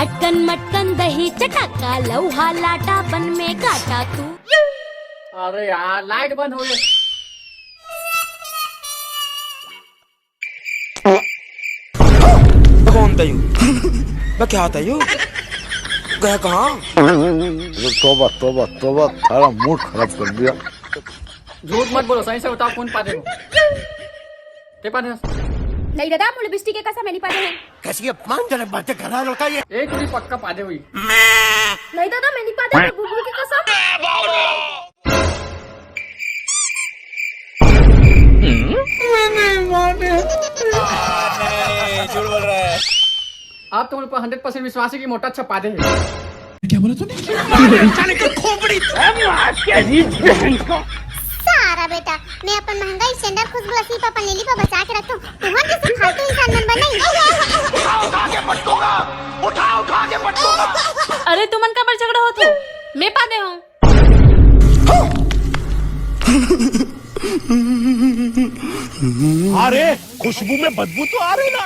अटकन मटकन दही चटका लौहा लाटा बन में काटा तू। अरे यार लाइट बंद हो गई। कौन था यू? मैं क्या था यू? गया कहाँ? तोबा तोबा तोबा, सारा मूड खराब कर दिया। झूठ मत बोलो, सही से बताओ कौन पादे हो? ते पादे नहीं दादा मुझे बिस्टी के कसा मैंने पादे हैं। कैसी अपमानजनक बातें कर रहा है लड़का ये? एक भी पक्का पादे हुई। नहीं दादा मैंने पादे हैं, बुबुल की कसम। झूठ बोल रहा है। आप तो मुझ पर 100% विश्वास है कि मोटा अच्छा पादे है। क्या बोला तूने? सारा बेटा मैं अपन महंगाई स्टैंडर्ड खुशबू लसी पापा लीली पर बचा के रखता हूँ। तुम जैसे फालतू इंसान मन बनाई। उठा के पटकूंगा। अरे तुमन का पर झगड़ा हो तो मैं पादे हूँ। अरे खुशबू में बदबू तो आ रही ना।